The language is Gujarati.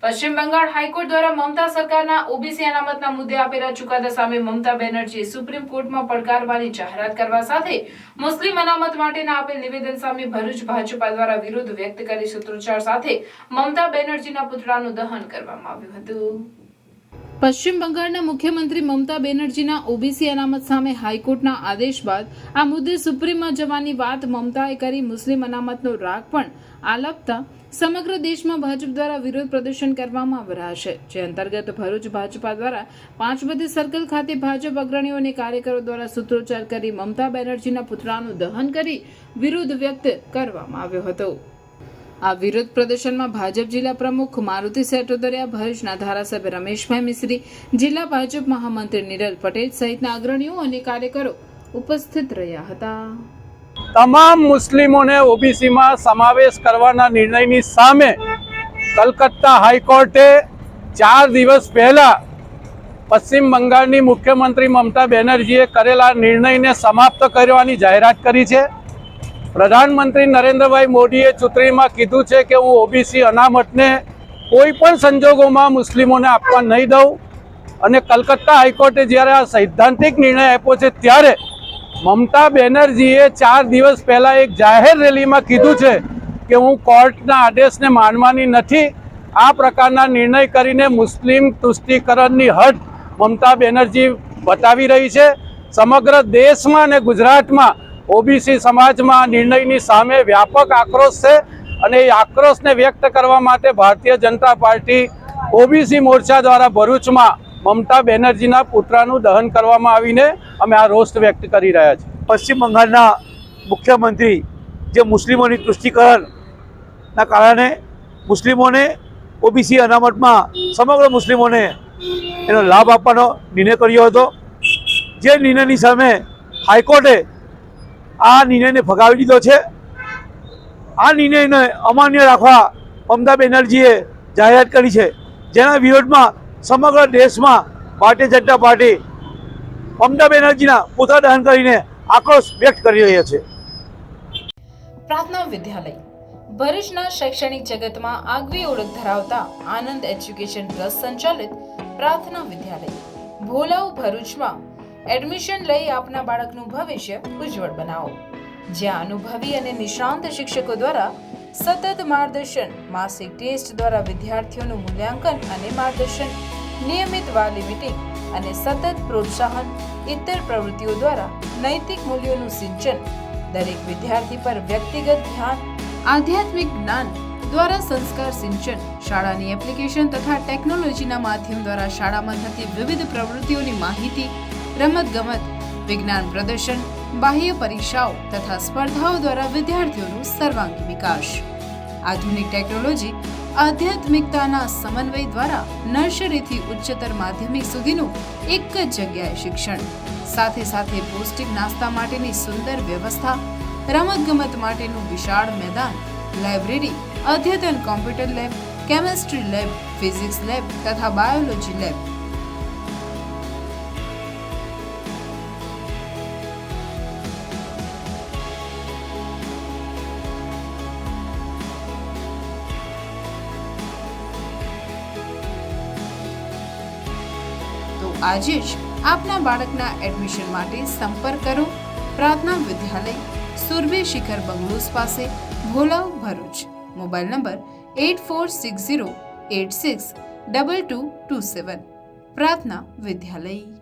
પશ્ચિમ બંગાળ હાઈકોર્ટ દ્વારા મમતા સરકારના ઓબીસી અનામતના મુદ્દે આપેલા ચુકાદા સામે મમતા બેનર્જીએ સુપ્રીમ કોર્ટમાં પડકારવાની જાહેરાત કરવા સાથે મુસ્લિમ અનામત માટેના આપેલ નિવેદન સામે ભરૂચ ભાજપા દ્વારા વિરોધ વ્યક્ત કરી સૂત્રોચ્ચાર સાથે મમતા બેનર્જીના પુતળાનું દહન કરવામાં આવ્યું હતું। પશ્ચિમ બંગાળના મુખ્યમંત્રી મમતા બેનર્જીના ઓબીસી અનામત સામે હાઈકોર્ટના આદેશ બાદ આ મુદ્દે સુપ્રીમમાં જવાની વાત મમતાએ કરી મુસ્લિમ અનામતનો રાગ પણ આલપતા સમગ્ર દેશમાં ભાજપ દ્વારા વિરોધ પ્રદર્શન કરવામાં આવી રહ્યા છે, જે અંતર્ગત ભરૂચ ભાજપા દ્વારા 5 બધી સર્કલ ખાતે ભાજપ અગ્રણીઓ અને કાર્યકરો દ્વારા સૂત્રોચ્ચાર કરી મમતા બેનર્જીના પુતળાનું દહન કરી વિરોધ વ્યક્ત કરવામાં આવ્યો હતો। આ વિરોધ પ્રદર્શનમાં ભાજપ જિલ્લા પ્રમુખ મારુતિ સેટોદરિયા, ભરૂચના ધારાસભ્ય રમેશભાઈ મિશ્રી, જિલ્લા ભાજપ મહામંત્રી નિરલ પટેલ સહિતના અગ્રણીઓ અને કાર્યકરો ઉપસ્થિત રહ્યા હતા। તમામ મુસ્લિમોને ઓબીસીમાં સમાવેશ કરવાના નિર્ણયની સામે કલકત્તા હાઈકોર્ટે 4 દિવસ પહેલા પશ્ચિમ બંગાળની મુખ્યમંત્રી મમતા બેનર્જીએ કરેલા નિર્ણયને સમાપ્ત કરવાની જાહેરાત કરી છે। પ્રધાનમંત્રી નરેન્દ્રભાઈ મોદીએ ચૂંટણીમાં કીધું છે કે હું ઓબીસી અનામતને કોઈ પણ સંજોગોમાં મુસ્લિમોને આપવા નહીં દઉં, અને કલકત્તા હાઈકોર્ટે જ્યારે આ સૈદ્ધાંતિક નિર્ણય આપ્યો છે ત્યારે મમતા બેનર્જીએ 4 દિવસ પહેલા એક જાહેર રેલીમાં કીધું છે કે હું કોર્ટના આદેશને માનવાની નથી। આ પ્રકારના નિર્ણય કરીને મુસ્લિમ તુષ્ટિકરણની હદ મમતા બેનર્જી બતાવી રહી છે। સમગ્ર દેશમાં અને ગુજરાતમાં ઓબીસી સમાજમાં નિર્ણયની સામે વ્યાપક આક્રોશ છે, અને એ આક્રોશને વ્યક્ત કરવા માટે ભારતીય જનતા પાર્ટી ઓબીસી મોરચા દ્વારા ભરૂચમાં મમતા બેનર્જીના પુતળાનું દહન કરવામાં આવીને અમે આ રોષ વ્યક્ત કરી રહ્યા છીએ। પશ્ચિમ બંગાળના મુખ્યમંત્રી જે મુસ્લિમોની તુષ્ટિકરણના કારણે મુસ્લિમોને ઓબીસી અનામતમાં સમગ્ર મુસ્લિમોને એનો લાભ આપવાનો નિર્ણય કર્યો હતો, જે નિર્ણયની સામે હાઈકોર્ટે આ નિર્ણયને ફગાવી દીધો છે। આ નિર્ણયને અમાન્ય રાખવા મમતા બેનર્જીએ જાહેરાત કરી છે, જેના વિરોધમાં સમગ્ર દેશમાં ભારતીય જનતા પાર્ટી મમતા બેનર્જીના પુતળા દહન કરીને આક્રોશ વ્યક્ત કરી રહ્યા છે। પ્રાર્થના વિદ્યાલય ભરૂચના શૈક્ષણિક જગતમાં આગવી ઓળખ ધરાવતા આનંદ એજ્યુકેશન ટ્રસ્ટ સંચાલિત પ્રાર્થના વિદ્યાલય ભોલાવ ભરૂચમાં એડમિશન લઈ આપના બાળકનું ભવિષ્ય ઉજ્જવળ બનાવો, જ્યાં અનુભવી અને નિષ્ણાંત શિક્ષકો દ્વારા સતત માર્ગદર્શન, માસિક ટેસ્ટ દ્વારા વિદ્યાર્થીઓનું મૂલ્યાંકન અને માર્ગદર્શન, નિયમિત વાલી મીટિંગ અને સતત પ્રોત્સાહન, ઇતર પ્રવૃત્તિઓ દ્વારા નૈતિક મૂલ્યોનું સિંચન, દરેક વિદ્યાર્થી પર વ્યક્તિગત ધ્યાન, આધ્યાત્મિક જ્ઞાન દ્વારા સંસ્કાર સિંચન, શાળાની એપ્લિકેશન તથા ટેકનોલોજીના માધ્યમ દ્વારા શાળામાં થતી વિવિધ પ્રવૃત્તિઓની માહિતી, રમતગમત, વિજ્ઞાન પ્રદર્શન, બાહ્ય પરીક્ષાઓ તથા સ્પર્ધાઓ દ્વારા વિદ્યાર્થીઓનું સર્વાંગી વિકાસ, આધુનિક ટેકનોલોજી, આધ્યાત્મિકતાના સમન્વય દ્વારા નર્સરીથી ઉચ્ચતર માધ્યમિક સુધીનું એક જ જગ્યાએ શિક્ષણ, સાથે સાથે પૌષ્ટિક નાસ્તા માટેની સુંદર વ્યવસ્થા, રમતગમત માટેનું વિશાળ મેદાન, લાઇબ્રેરી, અદ્યતન computer lab, chemistry lab, physics lab તથા બાયોલોજી લેબ, આજે જ આપના બાળકના એડમિશન માટે સંપર્ક કરો પ્રાર્થના વિદ્યાલય, સુરભી શિખર બંગલોઝ પાસે, ભોલાવ, ભરૂચ। Mobile number 8460862227। પ્રાર્થના વિદ્યાલય।